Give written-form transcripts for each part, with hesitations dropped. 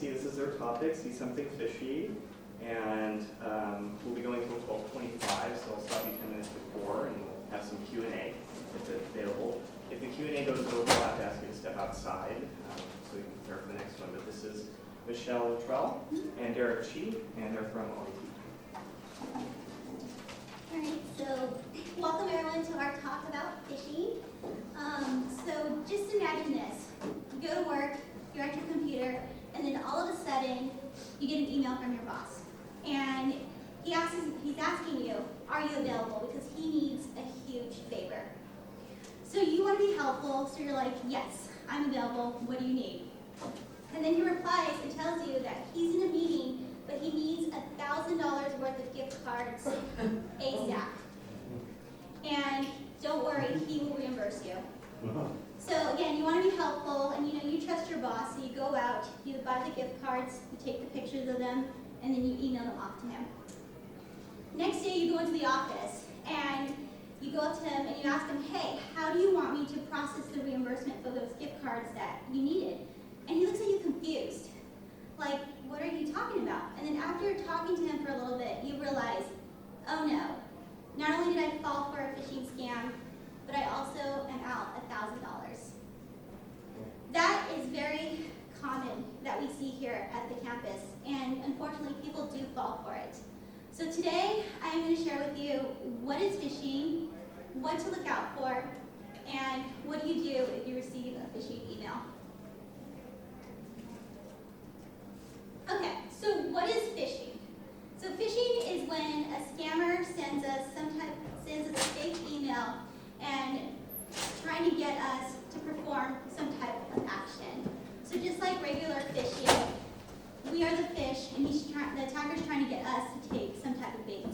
see this as their topic, see something fishy, and we'll be going till 12:25, so I'll stop you 10 minutes before and we'll have some Q&A if it's available. If the Q&A goes over, I'll have to ask you to step outside so we can prepare for the next one. But this is Michelle Luttrell and Derek Chi, and they're from OIT. All right, so welcome everyone to our talk about fishing. So just imagine this. You go to work, you're at your computer, and then all of a sudden, you get an email from your boss. And he's asking you, are you available? Because he needs a huge favor. So you want to be helpful, so you're like, yes, I'm available, what do you need? And then he replies and tells you that he's in a meeting, but he needs $1,000 worth of gift cards ASAP. And don't worry, he will reimburse you. So again, you want to be helpful, and you trust your boss, so you go out, you buy the gift cards, you take the pictures of them, and then you email them off to him. Next day, you go into the office, and you go up to him and you ask him, hey, how do you want me to process the reimbursement for those gift cards that you needed? And he looks at you confused. Like, what are you talking about? And then after talking to him for a little bit, you realize, oh no, not only did I fall for a phishing scam, but I also am out $1,000. That is very common that we see here at the campus, and unfortunately people do fall for it. So today I'm going to share with you what is phishing, what to look out for, and what do you do if you receive a phishing email. Okay, so what is phishing? So phishing is when a scammer sends us a fake email and trying to get us to perform some type of action. So just like regular phishing, we are the fish, and the attacker's trying to get us to take some type of bait.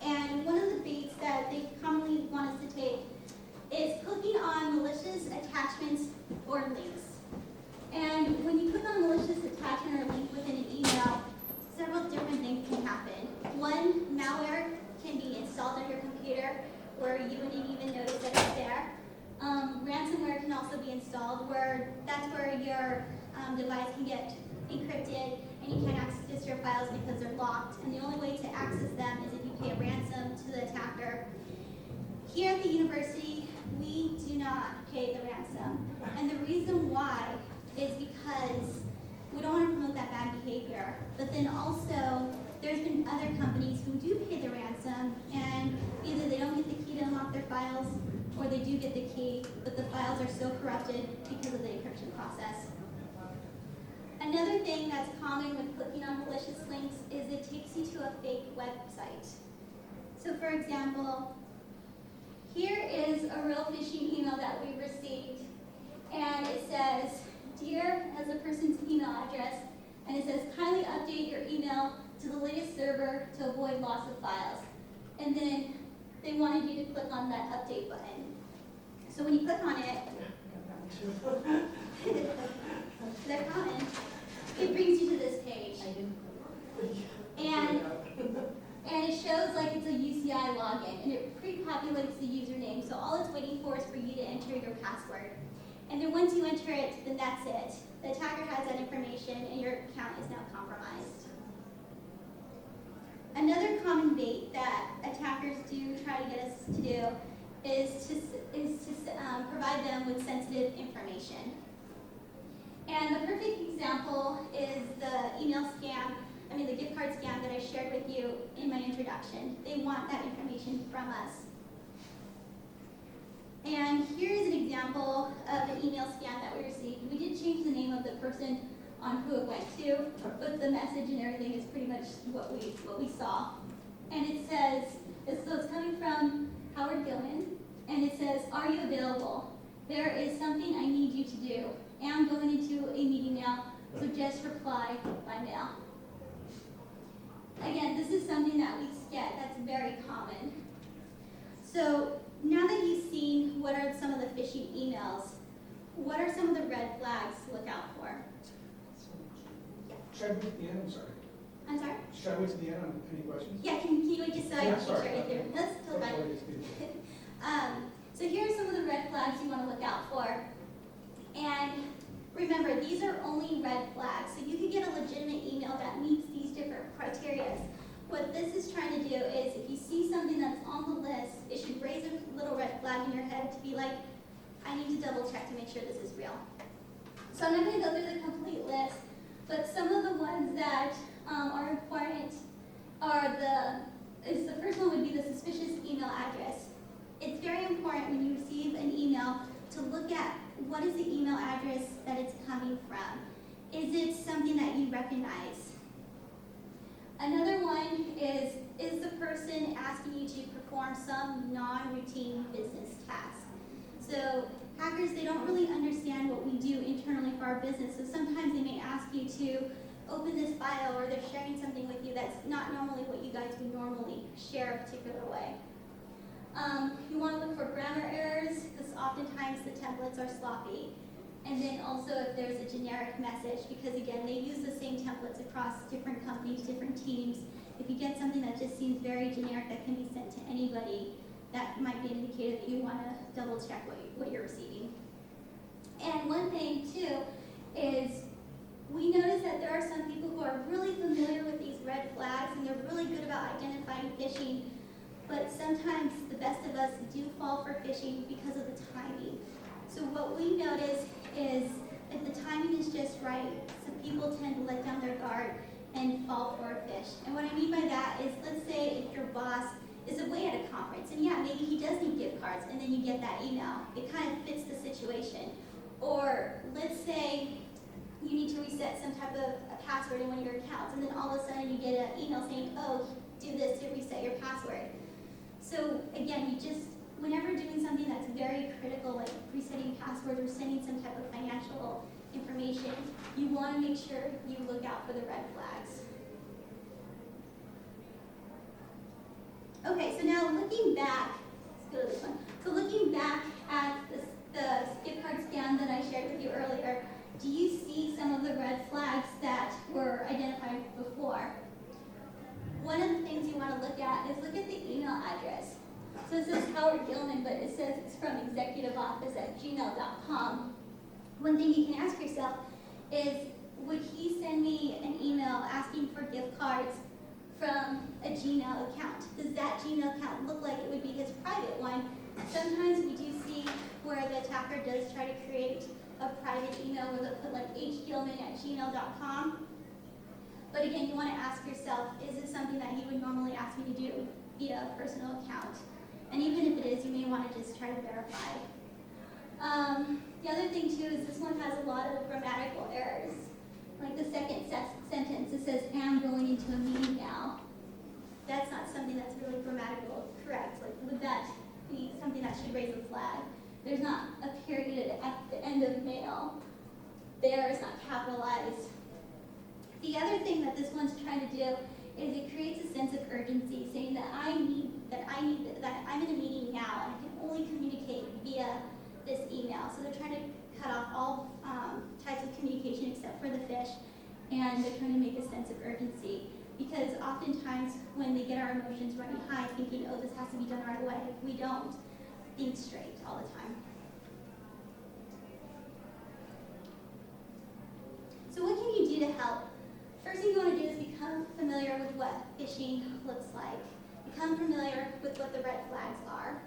And one of the baits that they commonly want us to take is clicking on malicious attachments or links. And when you click on a malicious attachment or link within an email, several different things can happen. One, malware can be installed on your computer where you wouldn't even notice that it's there. Ransomware can also be installed that's where your device can get encrypted and you can't access your files because they're locked. And the only way to access them is if you pay a ransom to the attacker. Here at the university, we do not pay the ransom. And the reason why is because we don't want to promote that bad behavior. But then also, there's been other companies who do pay the ransom, and either they don't get the key to unlock their files, or they do get the key, but the files are so corrupted because of the encryption process. Another thing that's common with clicking on malicious links is it takes you to a fake website. So for example, here is a real phishing email that we received, and it says, Dear, as a person's email address, and it says, kindly update your email to the latest server to avoid loss of files. And then they wanted you to click on that update button. So when you click on it, they're common. It brings you to this page. And it shows like it's a UCI login, and it pre-populates the username. So all it's waiting for is for you to enter your password. And then once you enter it, then that's it. The attacker has that information, and your account is now compromised. Another common bait that attackers do try to get us to do is to provide them with sensitive information. And the perfect example is the the gift card scam that I shared with you in my introduction. They want that information from us. And here is an example of an email scam that we received. We did change the name of the person on who it went to, but the message and everything is pretty much what we saw. And it says, so it's coming from Howard Gilman, and it says, are you available? There is something I need you to do. And I'm going into a meeting now, so just reply by mail. Again, this is something that we get that's very common. So now that you've seen what are some of the phishing emails, what are some of the red flags to look out for? Should I wait to the end? I'm sorry. I'm sorry? Should I wait to the end on any questions? Yeah, can you wait just so I can make sure I get Okay. through? That's still fine. So here are some of the red flags you want to look out for. And remember, these are only red flags. So you could get a legitimate email that meets these different criteria. What this is trying to do is if you see something that's on the list, it should raise a little red flag in your head to be like, I need to double check to make sure this is real. So I'm not going to go through the complete list, but some of the ones that are important are the first one would be the suspicious email address. It's very important when you receive an email to look at what is the email address that it's coming from. Is it something that you recognize? Another one is the person asking you to perform some non-routine business task? So hackers, they don't really understand what we do internally for our business, so sometimes they may ask you to open this file, or they're sharing something with you that's not normally what you guys would normally share a particular way. You want to look for grammar errors, because oftentimes the templates are sloppy. And then also if there's a generic message, because again, they use the same templates across different companies, different teams. If you get something that just seems very generic that can be sent to anybody, that might be an indicator that you want to double check what you're receiving. And one thing too is we notice that there are some people who are really familiar with these red flags and they're really good about identifying phishing, but sometimes the best of us do fall for phishing because of the timing. So what we notice is if the timing is just right, some people tend to let down their guard and fall for a fish. And what I mean by that is, let's say if your boss is away at a conference, and yeah, maybe he does need gift cards, and then you get that email. It kind of fits the situation. Or let's say you need to reset some type of a password in one of your accounts, and then all of a sudden you get an email saying, oh, do this to reset your password. So again, whenever doing something that's very critical, like resetting passwords or sending some type of financial information, you want to make sure you look out for the red flags. Okay, so now looking back, let's go to this one. So looking back at the gift card scam that I shared with you earlier, do you see some of the red flags that were identified before? One of the things you want to look at is look at the email address. So it says Howard Gilman, but it says it's from executiveoffice@gmail.com. One thing you can ask yourself is, would he send me an email asking for gift cards from a Gmail account? Does that Gmail account look like it would be his private one? Sometimes we do see where the attacker does try to create a private email where they'll put like hgilman@gmail.com. But again, you want to ask yourself, is it something that he would normally ask me to do via a personal account? And even if it is, you may want to just try to verify. The other thing too is this one has a lot of grammatical errors. Like the second sentence, it says, am going into a meeting now. That's not something that's really grammatical correct. Like, would that be something that should raise a flag? There's not a period at the end of mail. There is not capitalized. The other thing that this one's trying to do is it creates a sense of urgency, saying that I'm in a meeting now and I can only communicate via this email. So they're trying to cut off all types of communication except for the fish, and they're trying to make a sense of urgency. Because oftentimes when they get our emotions running high, thinking, oh, this has to be done right away, we don't think straight all the time. So what can you do to help? First thing you want to do is become familiar with what phishing looks like. Become familiar with what the red flags are.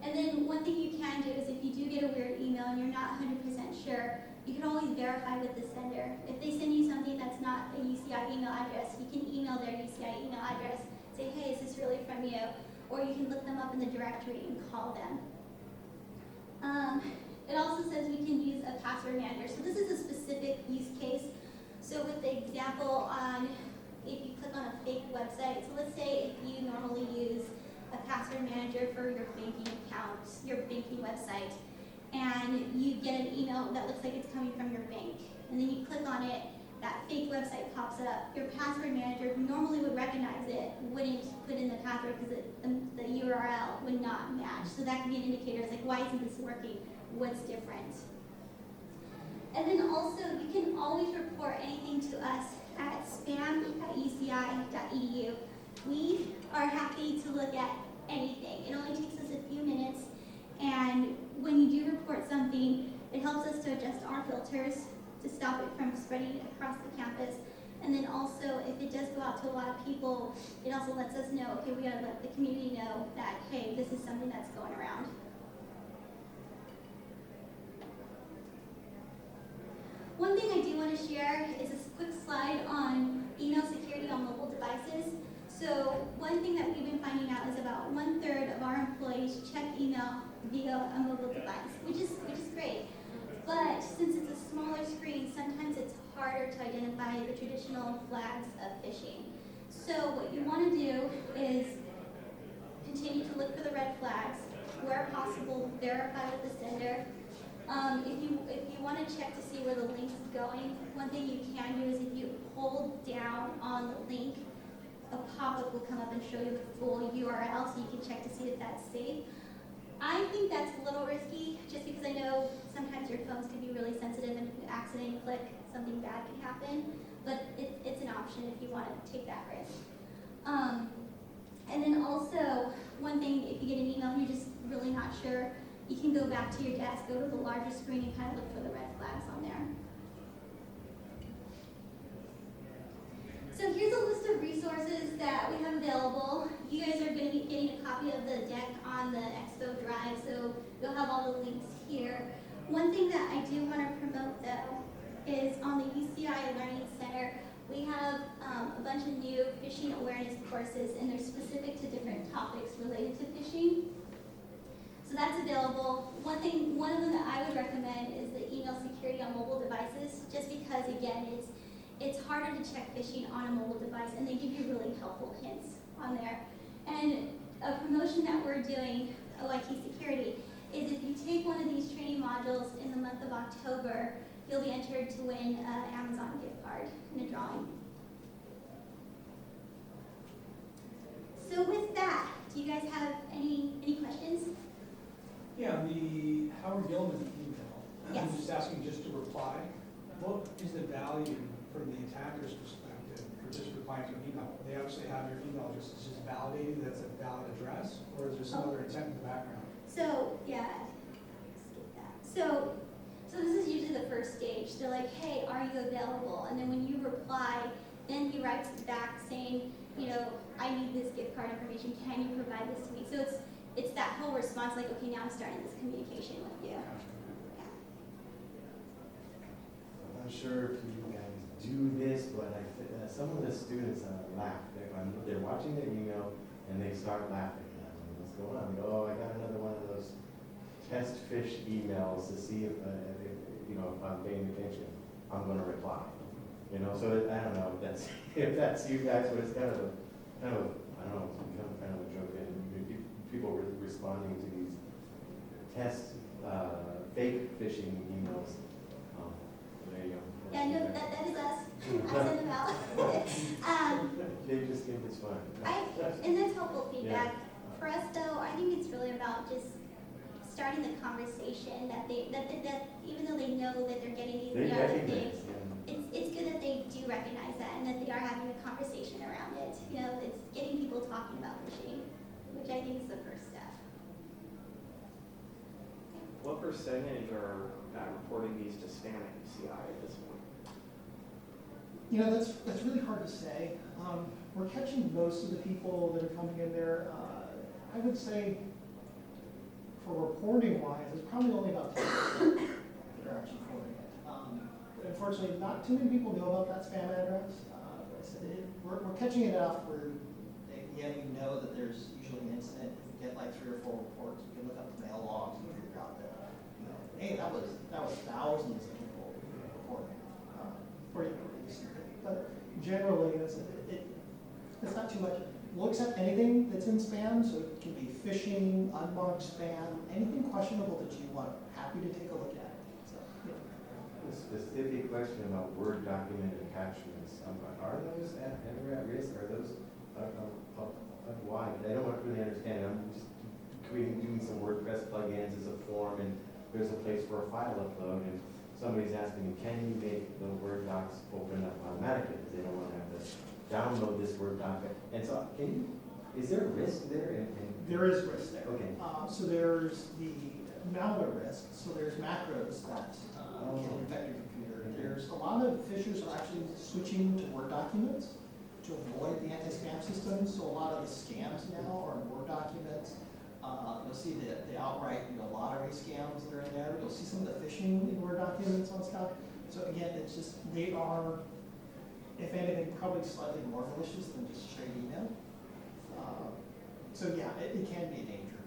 And then one thing you can do is if you do get a weird email and you're not 100% sure, you can always verify with the sender. If they send you something that's not a UCI email address, you can email their UCI email address, say, hey, is this really from you? Or you can look them up in the directory and call them. It also says we can use a password manager. So this is a specific use case. So with the example on if you click on a fake website, so let's say if you normally use a password manager for your banking account, your banking website, and you get an email that looks like it's coming from your bank, and then you click on it, that fake website pops up. Your password manager, who normally would recognize it, wouldn't put in the password because the URL would not match. So that can be an indicator. It's like, why isn't this working? What's different? And then also, you can always report anything to us at spam@uci.edu. We are happy to look at anything. It only takes us a few minutes, and when you do report something, It helps us to adjust our filters to stop it from spreading across the campus. And then also, if it does go out to a lot of people, it also lets us know, okay, we gotta let the community know that, hey, this is something that's going around. One thing I do want to share is a quick slide on email security on mobile devices. So one thing that we've been finding out is about 1/3 of our employees check email via a mobile device, which is great. But since it's a smaller screen, sometimes it's harder to identify the traditional flags of phishing. So what you want to do is continue to look for the red flags. Where possible, verify with the sender. If you want to check to see where the link is going, one thing you can do is if you hold down on the link, a pop-up will come up and show you the full URL so you can check to see if that's safe. I think that's a little risky just because I know sometimes your phones can be really sensitive and if you accidentally click, something bad can happen. But it's an option if you want to take that risk. And then also, one thing, if you get an email and you're just really not sure, you can go back to your desk, go to the larger screen and kind of look for the red flags on there. So here's a list of resources that we have available. You guys are going to be getting a copy of the deck on the Expo Drive, so you'll have all the links here. One thing that I do want to promote though is on the UCI Learning Center, we have a bunch of new phishing awareness courses and they're specific to different topics related to phishing. So that's available. One of them that I would recommend is the email security on mobile devices, just because again, it's harder to check phishing on a mobile device and they give you really helpful hints on there. And a promotion that we're doing, OIT Security, is if you take one of these training modules in the month of October, you'll be entered to win an Amazon gift card in a drawing. So with that, do you guys have any questions? Yeah, the Howard Gilman email, Yes. I'm just asking just to reply. What is the value from the attacker's perspective for just replying to an email? They obviously have your email address, it's just validating that's a valid address, or is there some other intent in the background? So, yeah, skip that. So this is usually the first stage. They're like, hey, are you available? And then when you reply, then he writes back saying, you know, I need this gift card information. Can you provide this to me? So it's that whole response, like, okay, now I'm starting this communication with you. Yeah. I'm not sure if you guys do this, but some of the students laugh. They're watching their email and they start laughing. What's going on? They go, oh, I got another one of those test fish emails to see if I'm paying attention. I'm going to reply. So I don't know if that's you guys, but it's kind of I don't know, it's become kind of a joke. And people were responding to these test fake phishing emails. There you go. Yeah, no, that is us. I send them out. They just think it's fun. And that's helpful feedback. Yeah. For us though, I think it's really about just starting the conversation that even though they know that they're getting these They other recognize, things, yeah. it's good that they do recognize that and that they are having a conversation around it. It's getting people talking about phishing, which I think is the first step. What percentage are reporting these to spam at UCI at this point? That's really hard to say. We're catching most of the people that are coming in there. I would say for reporting wise, it's probably only about 10% that are actually reporting it. Unfortunately, not too many people know about that spam address. Like I said, we're catching it enough where you know that there's usually an incident. If you get like 3 or 4 reports, you can look up the mail logs and figure out that, hey, that was thousands of people reporting pretty recently. But generally, it's not too much. We'll accept anything that's in spam, so it can be phishing, unmarked spam, anything questionable that you want. Happy to take a look at. So, A specific question about Word document attachments. Are those ever at risk? Are those why? I don't really understand. I'm just doing some WordPress plugins as a form, and there's a place for a file upload, and somebody's asking me, can you make the Word docs open up automatically? Because they don't want to have to download this Word doc. And so, is there a risk there? there is risk there. Okay. So there's the malware risk. So there's macros that can infect your computer. There's a lot of phishers are actually switching to Word documents to avoid the anti-spam system. So a lot of the scams now are in Word documents. You'll see the outright lottery scams that are in there. You'll see some of the phishing in Word documents on stuff. So again, it's just, they are, if anything, probably slightly more malicious than just straight email. So yeah, it can be a danger.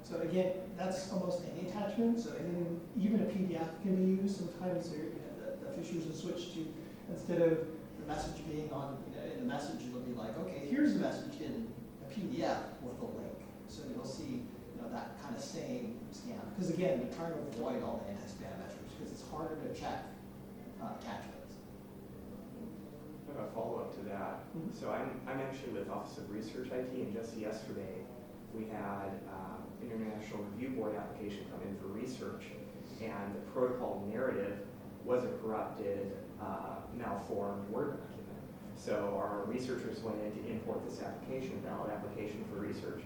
So again, that's almost any attachment. So anything, even a PDF can be used sometimes. The phishers will switch to, instead of the message being on, in the message, it'll be like, okay, here's the message in a PDF with a link. So you'll see that kind of same scam. Because again, they're trying to avoid all the anti-spam measures because it's harder to check attachments. I have a follow-up to that. So I'm actually with Office of Research IT, and just yesterday we had International Review Board application come in for research, and the protocol narrative was a corrupted, malformed Word document. So our researchers went in to import this application, valid application for research,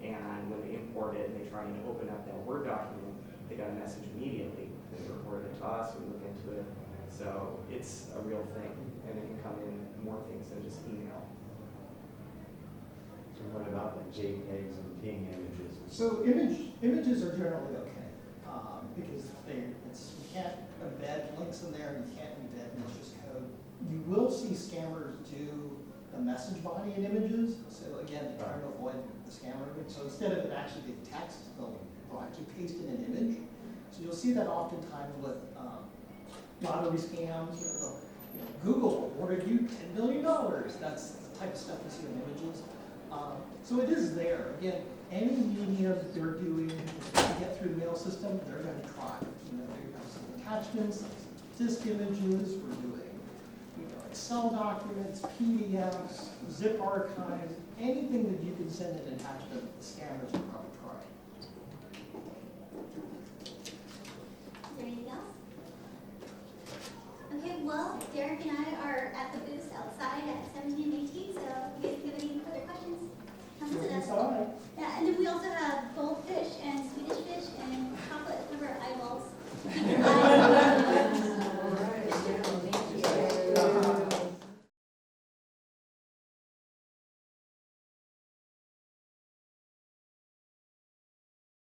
and when they import it and they try and open up that Word document, they got a message immediately. They reported it to us, we look into it. So it's a real thing, and it can come in more things than just email. So what about like JPEGs and PNG images? So images are generally okay because you can't embed links in there, you can't embed malicious code. You will see scammers do the message body in images. So again, they're trying to avoid the scammer image. So instead of it actually being text, they'll actually paste in an image. So you'll see that oftentimes with lottery scams. Google awarded you $10 million. That's the type of stuff you see in images. So it is there. Again, any media that they're doing to get through the mail system, they're going to try. They're going to some attachments, disk images. We're doing Excel documents, PDFs, zip archives, anything that you can send an attachment. The scammers will probably try.